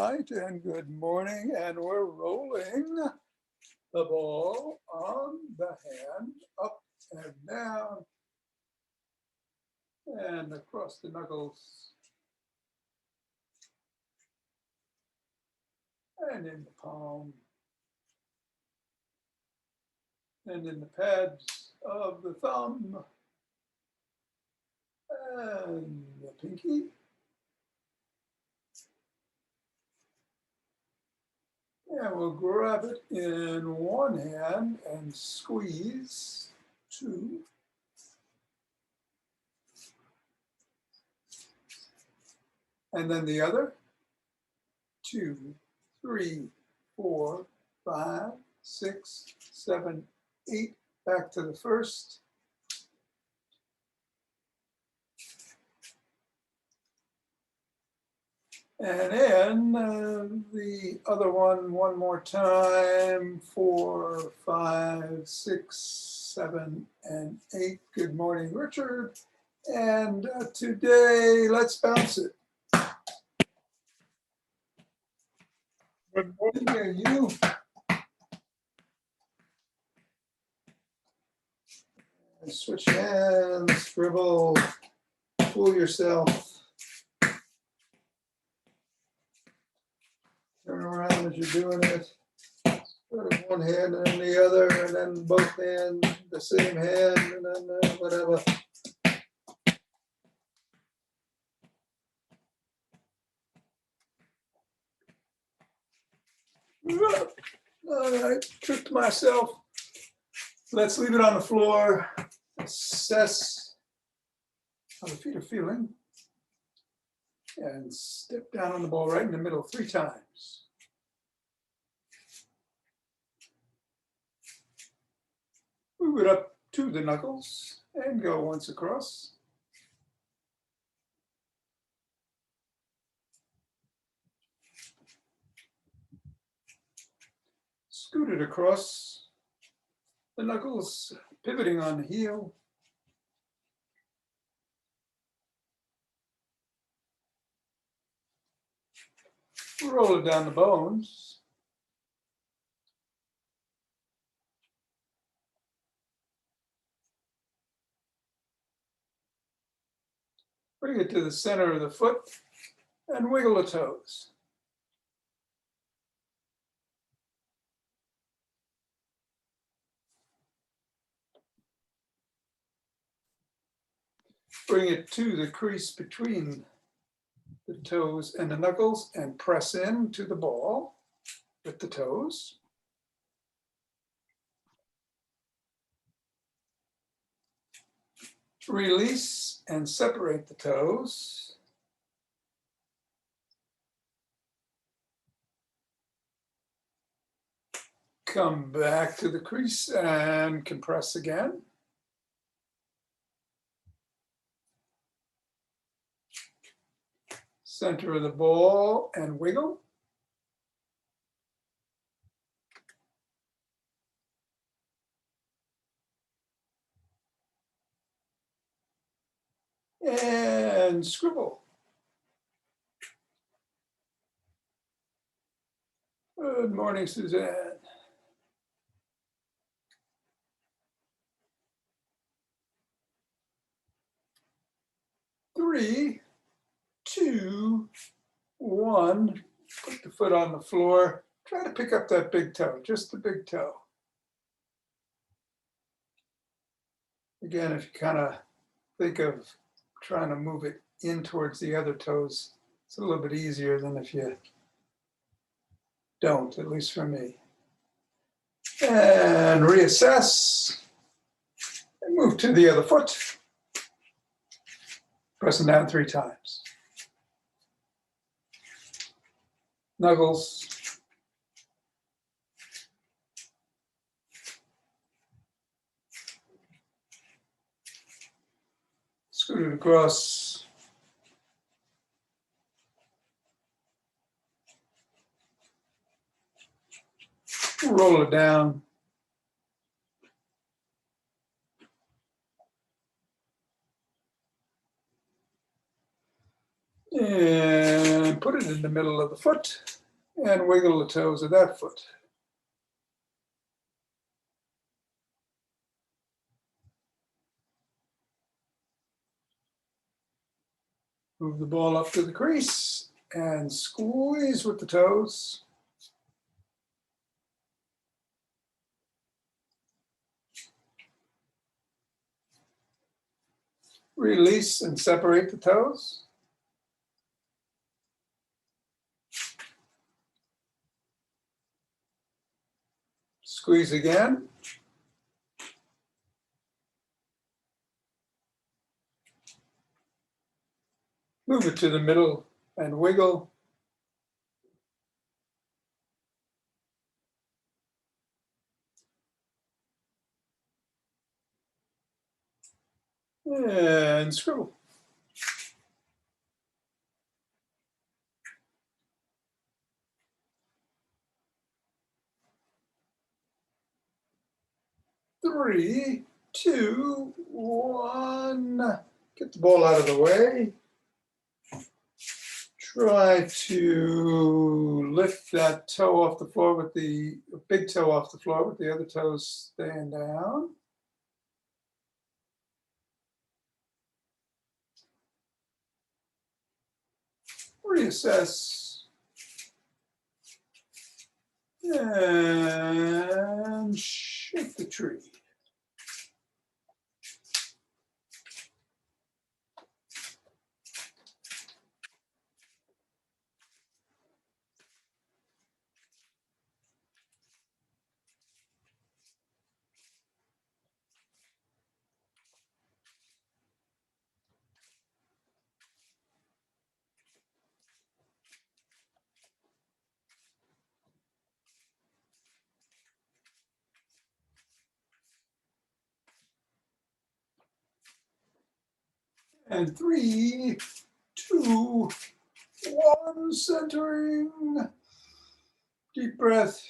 right, and good morning, and we're rolling the ball on the hand, up and down, and across the knuckles, and in the palm, and in the pads of the thumb, and the pinky, and we'll grab it in one hand and squeeze, 2, and then the other, 2, 3, 4, 5, 6, 7, 8, back to the first. And in the other one more time, 4, 5, 6, 7, and 8. Good morning, Richard. And today, let's bounce it. Good morning, you. Switch hands, dribble, fool yourself. Turn around as you're doing it. Put it one hand and then the other, and then both hands, the same hand, and then whatever. I tricked myself. Let's leave it on the floor. Assess how the feet are feeling. And step down on the ball right in the middle 3 times. Move it up to the knuckles and go once across. Scoot it across the knuckles, pivoting on the heel. Roll it down the bones. Bring it to the center of the foot and wiggle the toes. Bring it to the crease between the toes and the knuckles and press in to the ball with the toes. Release and separate the toes. Come back to the crease and compress again. Center of the ball and wiggle. And scribble. Good morning, Suzanne. Three, 2, 1. Put the foot on the floor. Try to pick up that big toe, just the big toe. Again, if you kind of think of trying to move it in towards the other toes, it's a little bit easier than if you don't, at least for me. And reassess. And move to the other foot. Pressing down 3 times. Knuckles. Scoot it across. Roll it down. And put it in the middle of the foot. And wiggle the toes of that foot. Move the ball up to the crease and squeeze with the toes. Release and separate the toes. Squeeze again. Move it to the middle and wiggle. And screw. Three, two, one. Get the ball out of the way. Try to lift that toe off the floor with the big toe off the floor with the other toes staying down. Reassess. And shake the tree. And three, two, one, centering. Deep breath.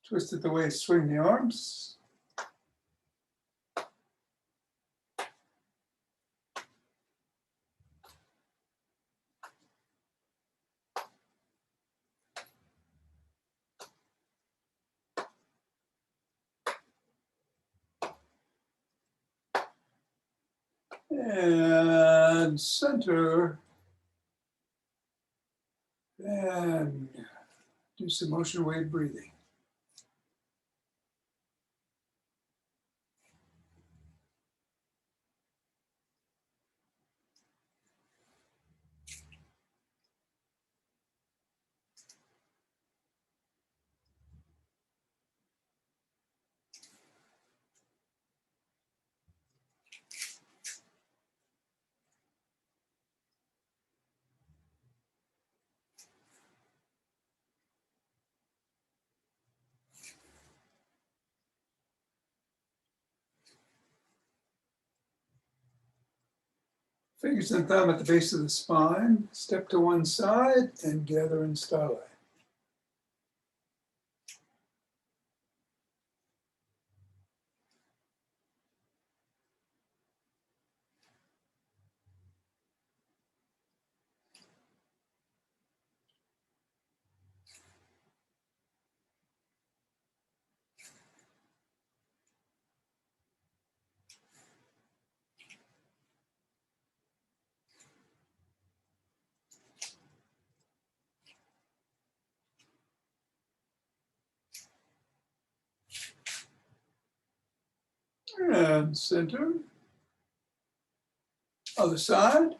Twist it the waist, swing the arms. And center. And do some motion wave breathing. Fingers and thumb at the base of the spine. Step to one side and gather in starlight. And center. Other side.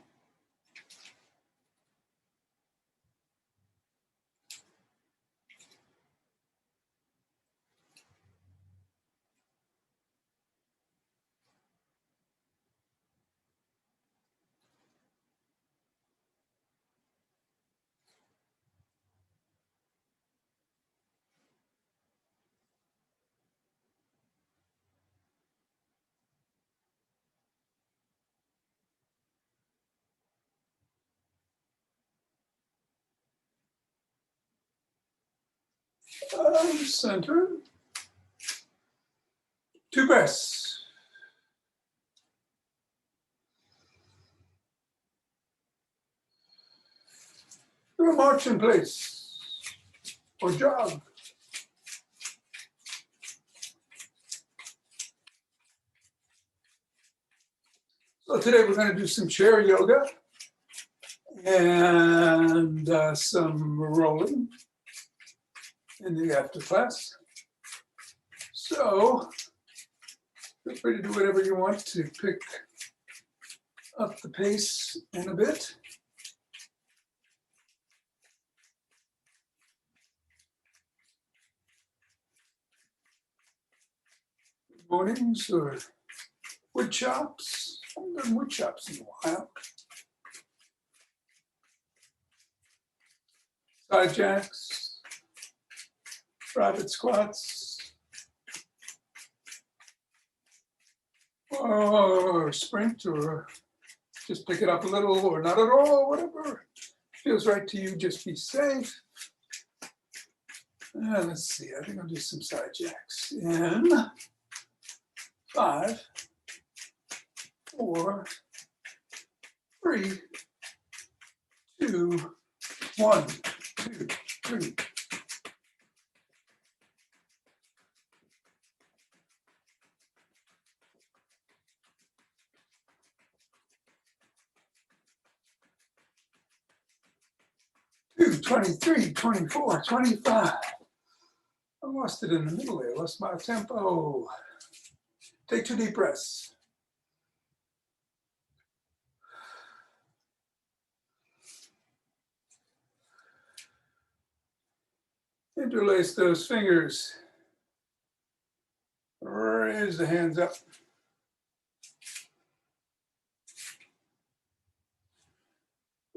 Center. Two breaths. Do a march in place or jog. So today we're going to do some chair yoga and some rolling in the after class. So feel free to do whatever you want to pick up the pace in a bit. Mornings or wood chops. I haven't done wood chops in a while. Side jacks, rabbit squats, or sprint, or just pick it up a little, or not at all, whatever feels right to you. Just be safe. Let's see, I think I'll do some side jacks in 5, 4, 3, 2, 1, 2, 3. Two, 23, 24, 25. I lost it in the middle there, lost my tempo. Take 2 deep breaths. Interlace those fingers. Raise the hands up.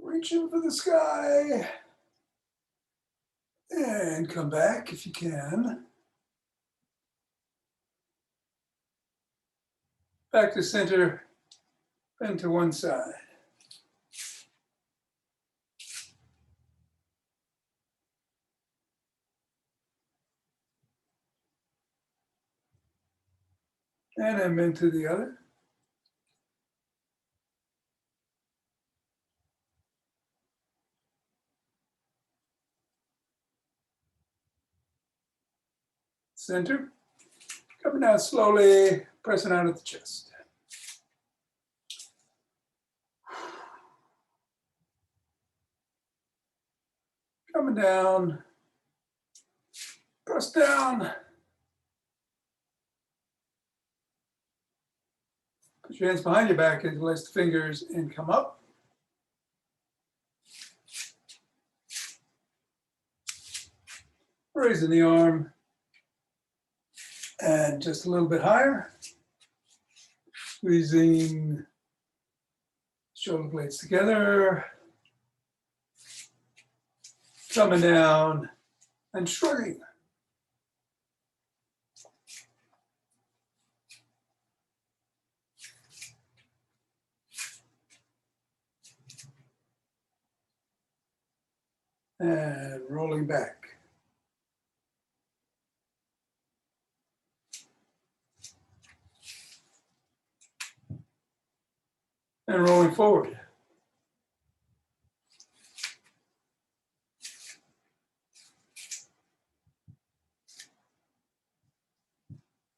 Reaching for the sky. And come back if you can. Back to center, bend to one side. And then bend to the other. Center. Coming down slowly, pressing out at the chest. Coming down, press down. Put your hands behind your back, interlace the fingers, and come up. Raising the arm, and just a little bit higher. Squeezing shoulder blades together. Coming down and shrugging. And rolling back. And rolling forward.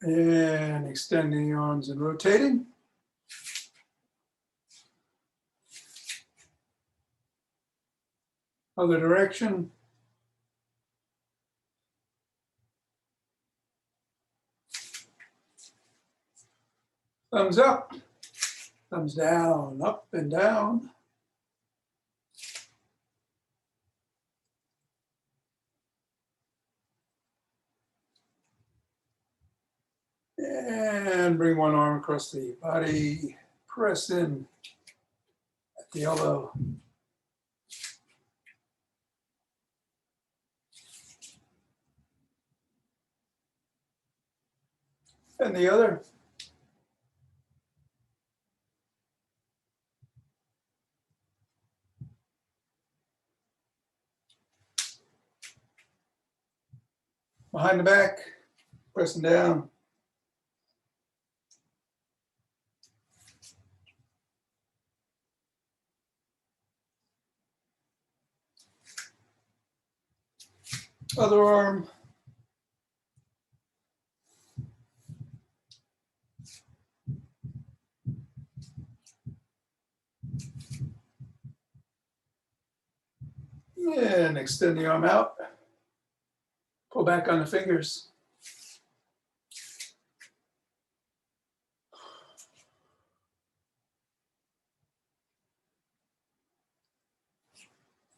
And extending the arms and rotating. Other direction. Thumbs up, thumbs down, up and down. And bring one arm across the body, press in at the elbow. And the other. Behind the back, pressing down. Other arm. And extend the arm out. Pull back on the fingers.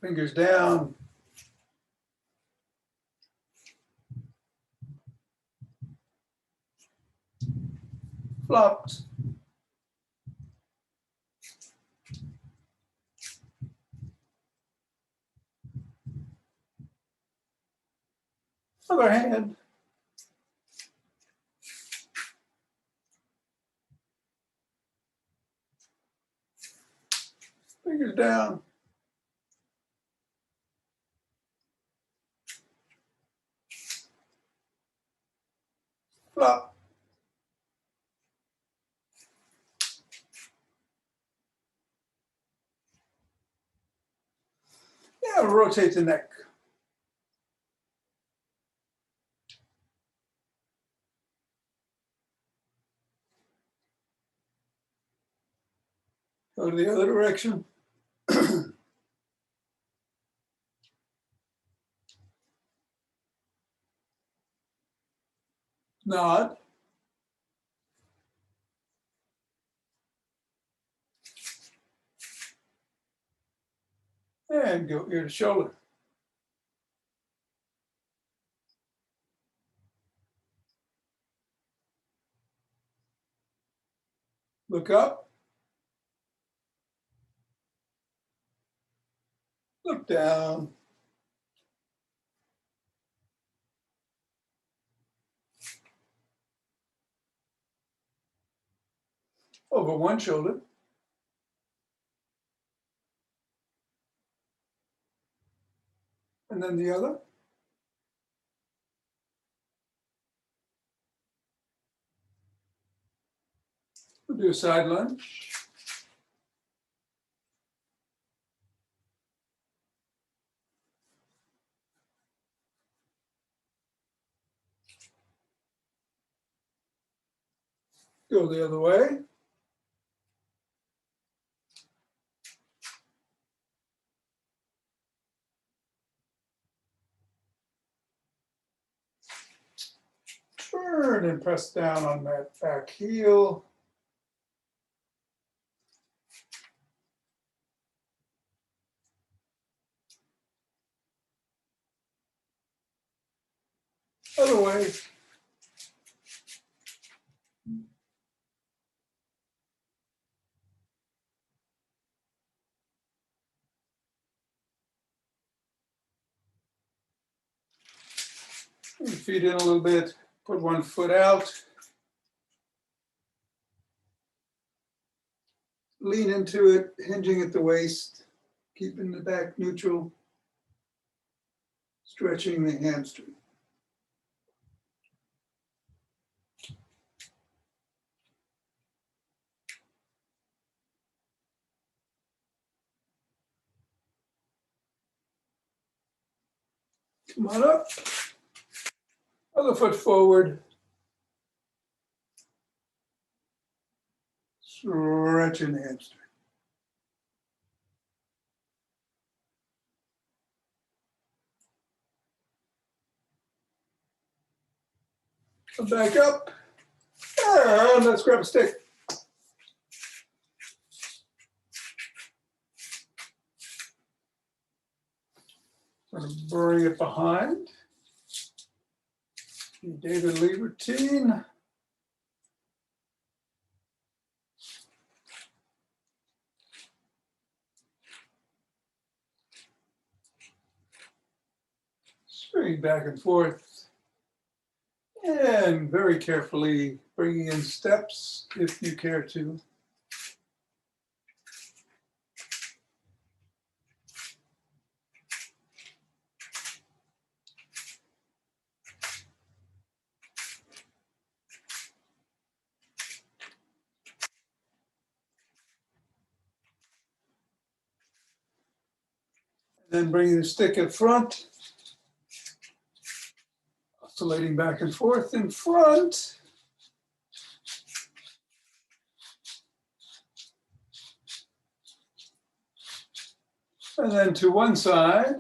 Fingers down. Flopped. Other hand. Fingers down. Flop. Yeah, rotate the neck. Go to the other direction. Nod. And go ear to shoulder. Look up. Look down. Over one shoulder. And then the other. We'll do a side lunge. Go the other way. Turn and press down on that back heel. Other way. Feet in a little bit. Put one foot out. Lean into it, hinging at the waist. Keeping the back neutral. Stretching the hamstring. Come on up. Other foot forward. Stretching the hamstring. Come back up. And let's grab a stick. I'm going to bring it behind. David Lee routine. Swing back and forth. And very carefully bringing in steps if you care to. Then bringing the stick in front. oscillating back and forth in front. And then to one side.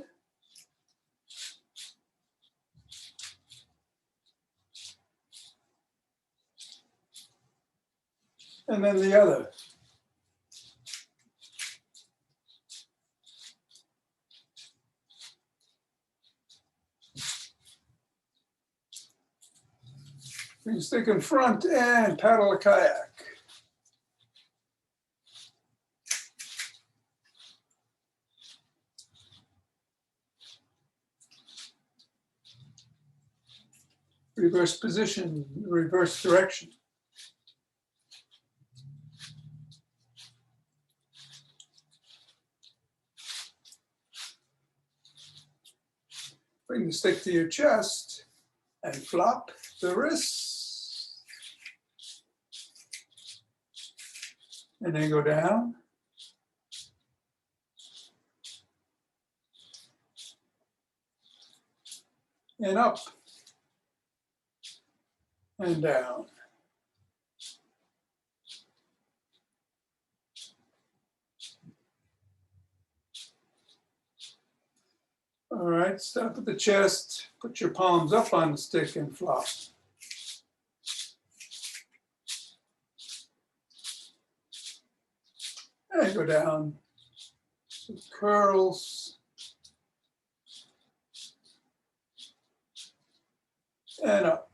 And then the other. Bring the stick in front and paddle a kayak. Reverse position, reverse direction. Bring the stick to your chest and flop the wrists. And then go down. And up. And down. All right, stop at the chest, put your palms up on the stick and flop. And go down, curls, and up.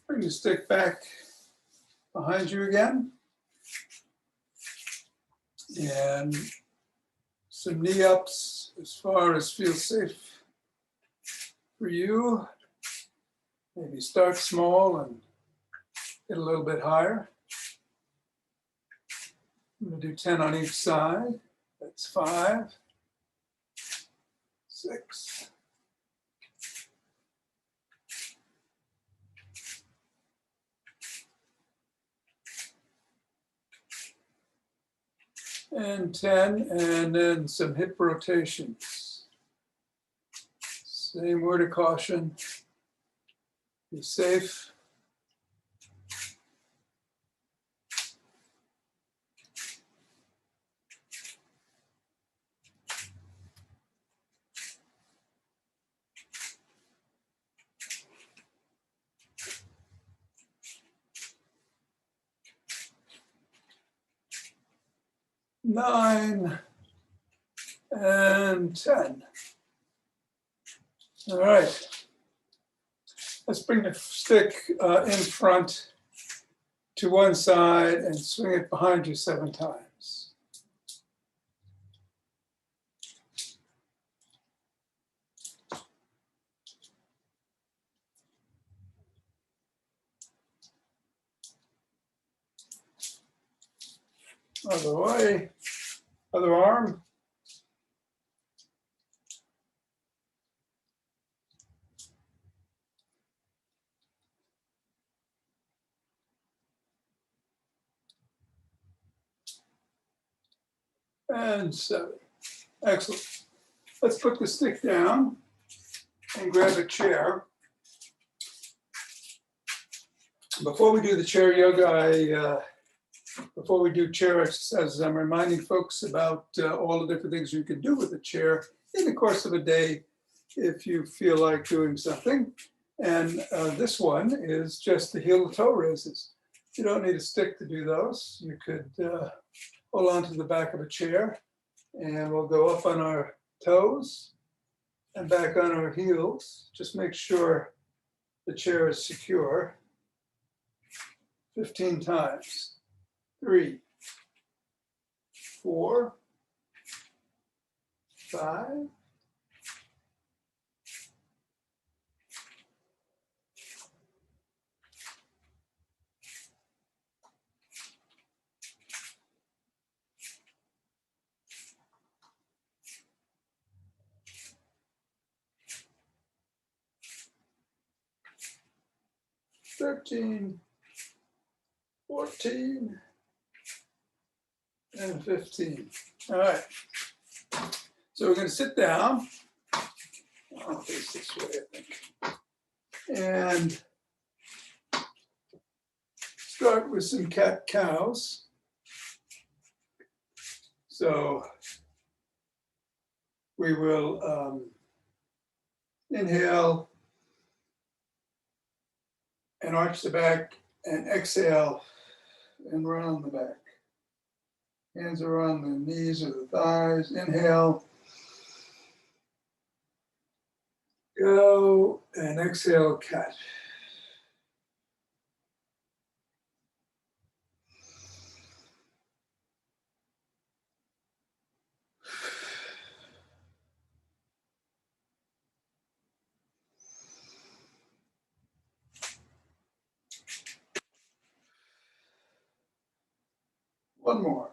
Bring the stick back behind you again. And some knee ups as far as feels safe for you. Maybe start small and get a little bit higher. I'm going to do 10 on each side. That's 5, 6, and 10, and then some hip rotations. Same word of caution. Be safe. Nine and 10. All right. Let's bring the stick in front to one side and swing it behind you 7 times. Other way, other arm. And 7. Excellent. Let's put the stick down and grab a chair. Before we do the chair yoga, before we do chair exercises, I'm reminding folks about all the different things you can do with a chair in the course of a day if you feel like doing something. And this one is just the heel to toe raises. You don't need a stick to do those. You could hold on to the back of a chair and we'll go up on our toes and back on our heels. Just make sure the chair is secure. 15 times. 3, 4, 5, 6, 13, 14, and 15. All right. So we're going to sit down. I'll face this way, I think. And start with some cat cows. So we will inhale and arch the back and exhale and round the back. Hands are on the knees or the thighs. Inhale. Go and exhale, cat. One more.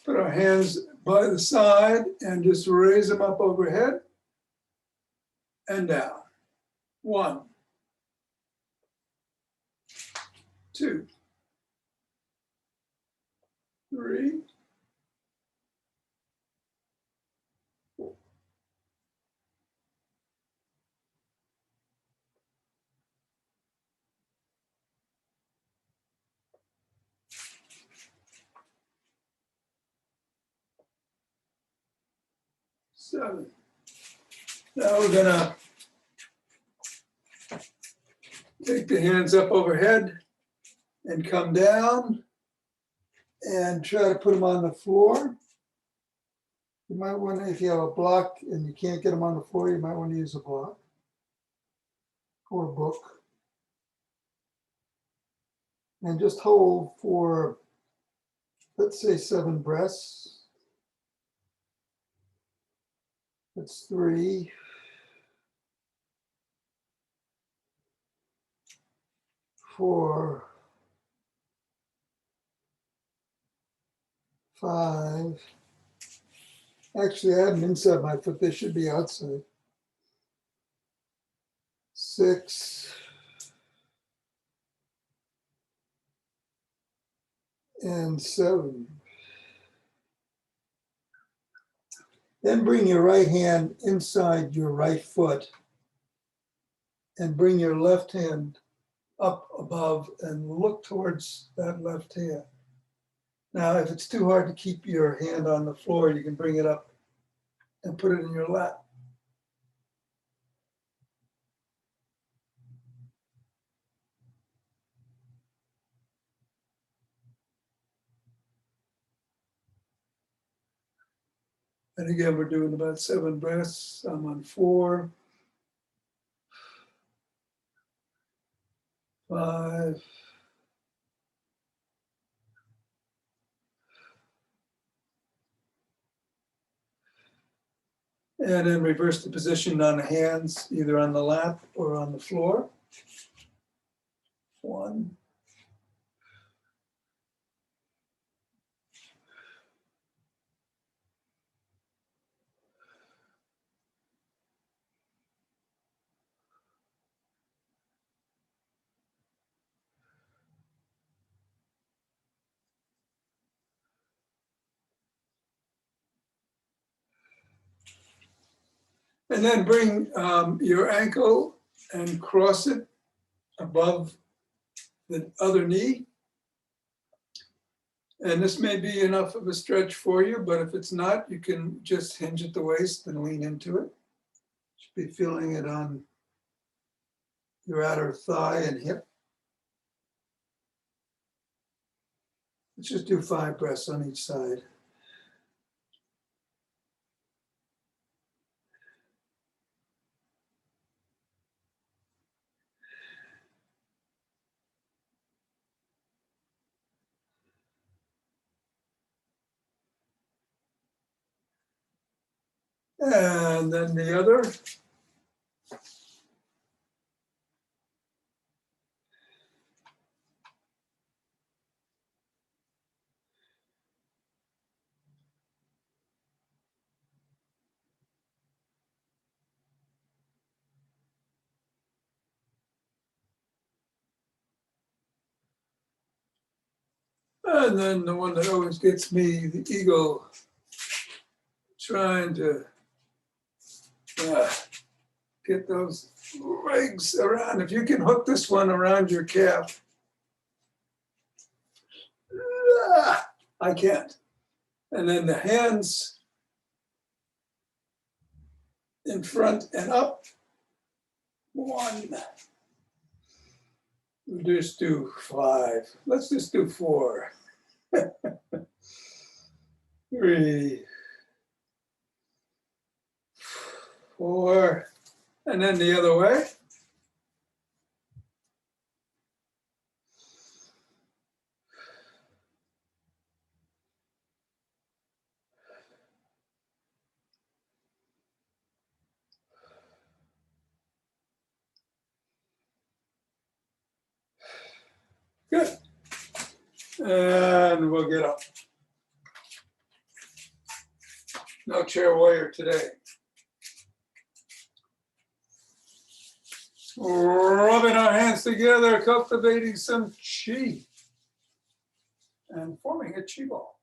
Put our hands by the side and just raise them up overhead and down. 1, 2, 3, 4. Seven. Now we're gonna take the hands up overhead and come down and try to put them on the floor. You might want to, if you have a block and you can't get them on the floor, you might want to use a block or a book. And just hold for, let's say 7 breaths. That's 3, 4, 5. Actually, I have them inside my foot. They should be outside. 6. And 7. Then bring your right hand inside your right foot and bring your left hand up above and look towards that left hand. Now, if it's too hard to keep your hand on the floor, you can bring it up and put it in your lap. And again, we're doing about 7 breaths. I'm on 4, 5, and then reverse the position on the hands, either on the lap or on the floor. 1, 2. And then bring your ankle and cross it above the other knee. And this may be enough of a stretch for you, but if it's not, you can just hinge at the waist and lean into it. Should be feeling it on your outer thigh and hip. Let's just do 5 breaths on each side. And then the other. And then the one that always gets me, the eagle, trying to get those legs around. If you can hook this one around your calf, I can't. And then the hands in front and up. 1. We'll just do 5. Let's just do 4. 3, 4, and then the other way. Good. And we'll get up. No chair warrior today. Rubbing our hands together, cultivating some chi, and forming a chi ball.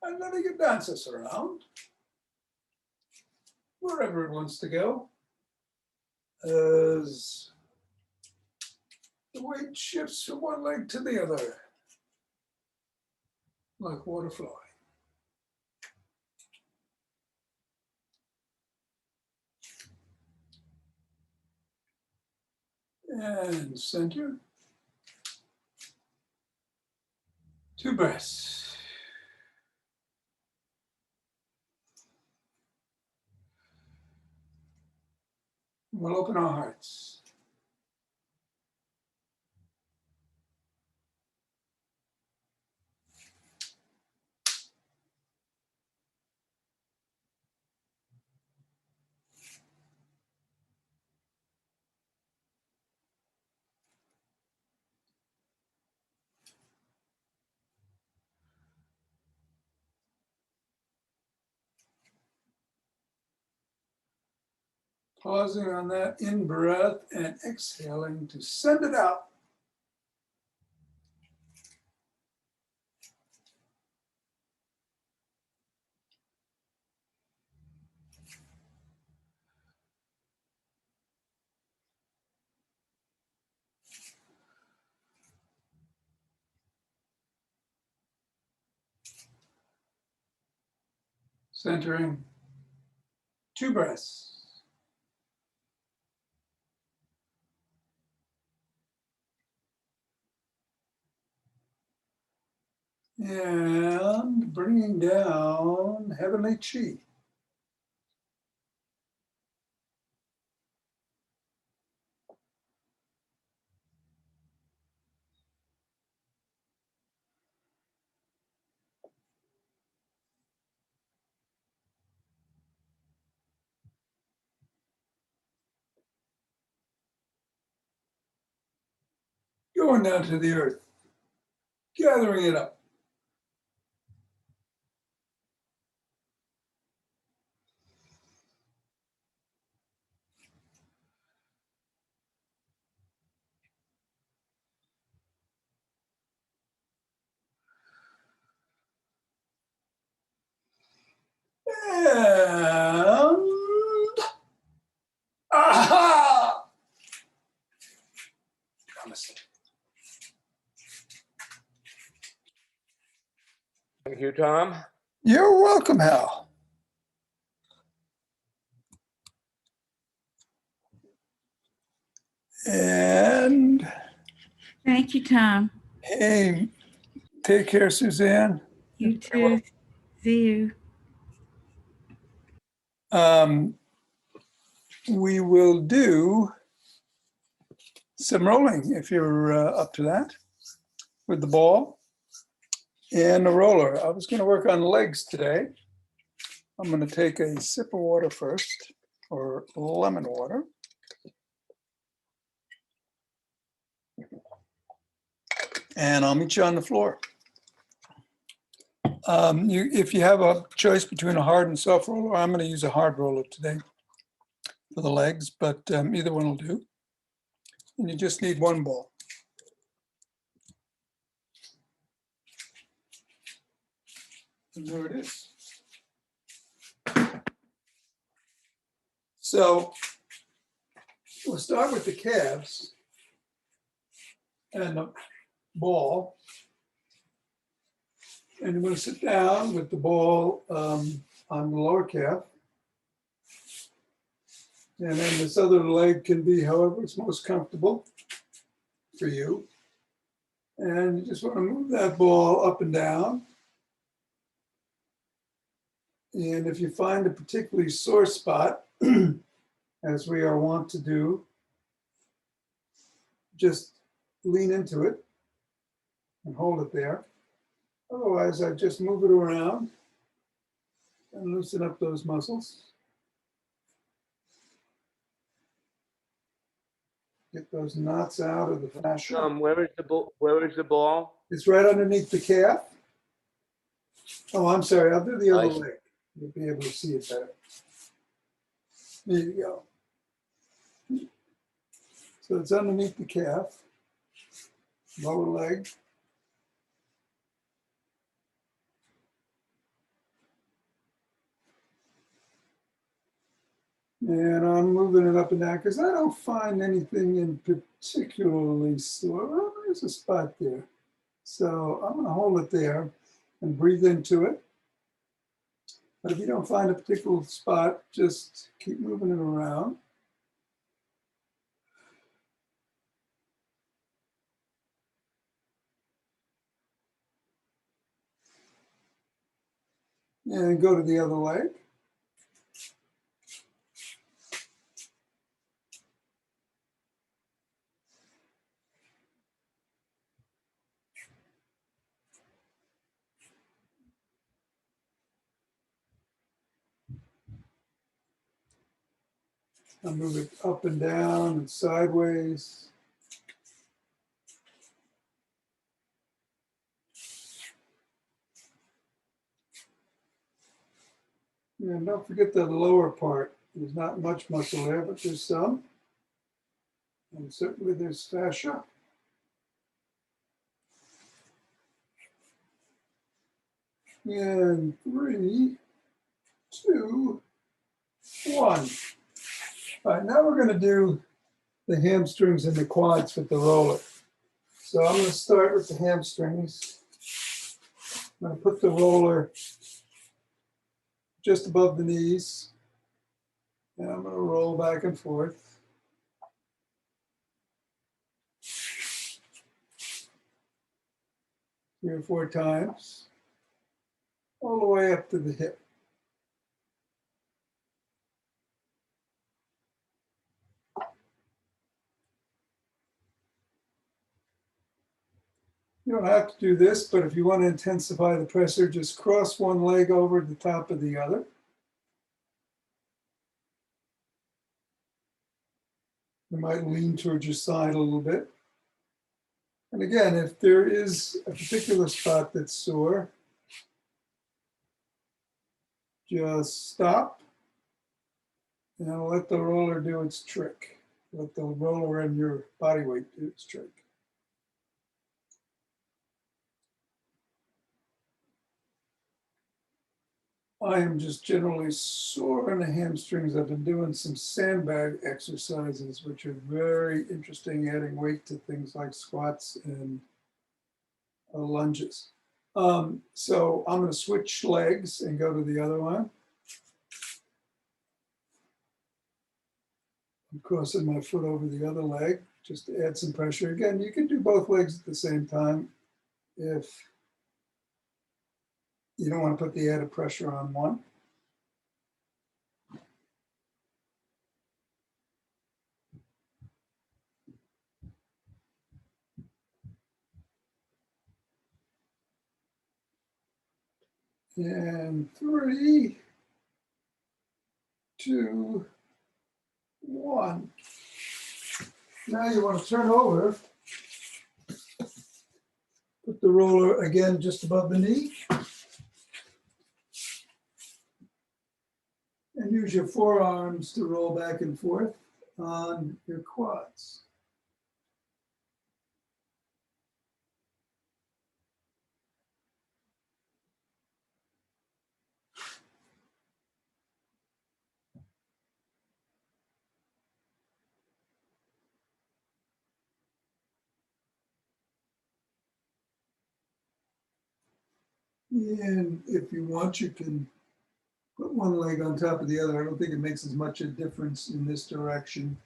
And letting it dance us around, wherever it wants to go, as the weight shifts from one leg to the other, like water flowing. And center. 2 breaths. We'll open our hearts. Pausing on that in-breath and exhaling to send it out. Centering. 2 breaths. And bringing down heavenly chi. Going down to the earth, gathering it up. And aha! Namaste. Thank you, Tom. You're welcome, Hal. And Thank you, Tom. hey, take care, Suzanne. You too. See you. We will do some rolling if you're up to that with the ball and the roller. I was going to work on legs today. I'm going to take a sip of water first, or lemon water. And I'll meet you on the floor. If you have a choice between a hard and soft roller, I'm going to use a hard roller today for the legs, but either one will do. And you just need one ball. And there it is. So we'll start with the calves and the ball. And I'm going to sit down with the ball on the lower calf. And then this other leg can be however it's most comfortable for you. And you just want to move that ball up and down. And if you find a particularly sore spot, as we are wont to do, just lean into it and hold it there. Otherwise, I just move it around and loosen up those muscles. Get those knots out of the fascia. Where is the ball? It's right underneath the calf. Oh, I'm sorry. I'll do the other I see. leg. You'll be able to see it better. There you go. So it's underneath the calf, lower leg. And I'm moving it up and down because I don't find anything in particularly sore. Well, there's a spot there. So I'm going to hold it there and breathe into it. But if you don't find a particular spot, just keep moving it around. And go to the other leg. I move it up and down and sideways. And don't forget the lower part. There's not much muscle there, but there's some. And certainly there's fascia. And 3, 2, 1. All right, now we're going to do the hamstrings and the quads with the roller. So I'm going to start with the hamstrings. I'm going to put the roller just above the knees. And I'm going to roll back and forth. Three or 4 times, all the way up to the hip. You don't have to do this, but if you want to intensify the pressure, just cross one leg over the top of the other. You might lean towards your side a little bit. And again, if there is a particular spot that's sore, just stop and let the roller do its trick. Let the roller and your body weight do its trick. I am just generally sore in the hamstrings. I've been doing some sandbag exercises, which are very interesting, adding weight to things like squats and lunges. So I'm going to switch legs and go to the other one. I'm crossing my foot over the other leg just to add some pressure. Again, you can do both legs at the same time if you don't want to put the added pressure on one. And 3, 2, 1. Now you want to turn over. Put the roller again just above the knee. And use your forearms to roll back and forth on your quads. And if you want, you can put one leg on top of the other. I don't think it makes as much a difference in this direction.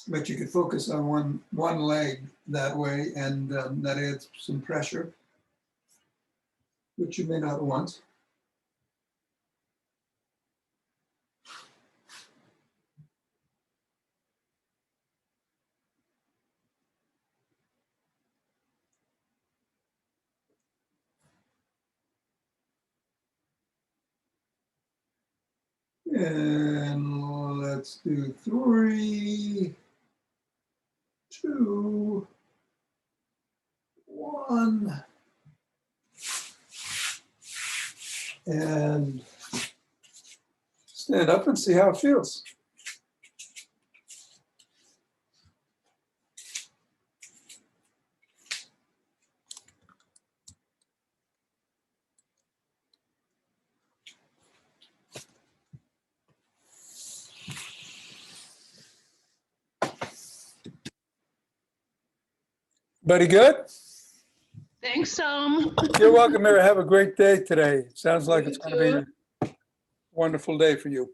But you could focus on one leg that way, and that adds some pressure, which you may not want. And let's do 3, 2, 1. And stand up and see how it feels. Buddy, good? Thanks, Tom. You're welcome, Mary. Have a great day today. Sounds like it's You going to be a wonderful day for you.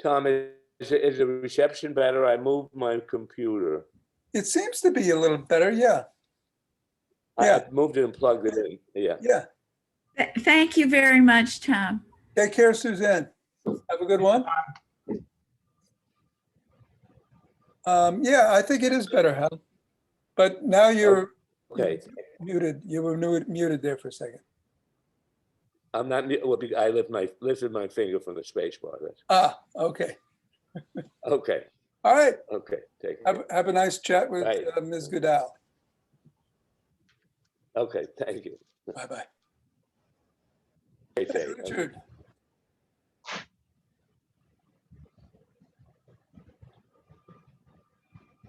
Tom, is the reception better? I moved my computer. It seems to be a little better, yeah. I moved it and plugged it in. Yeah. Yeah. Thank you very much, Tom. Take care, Suzanne. Have a good one. Yeah, I think it is better, Hal. But now you're Okay. muted. You were muted there for a second. I'm not. Well, I lifted my finger from the space bar. That's Okay. okay. All right. Okay. Take care. Have a nice chat with Right. Ms. Goodall. Okay. Thank you. Bye-bye. Stay Hey, safe. Richard.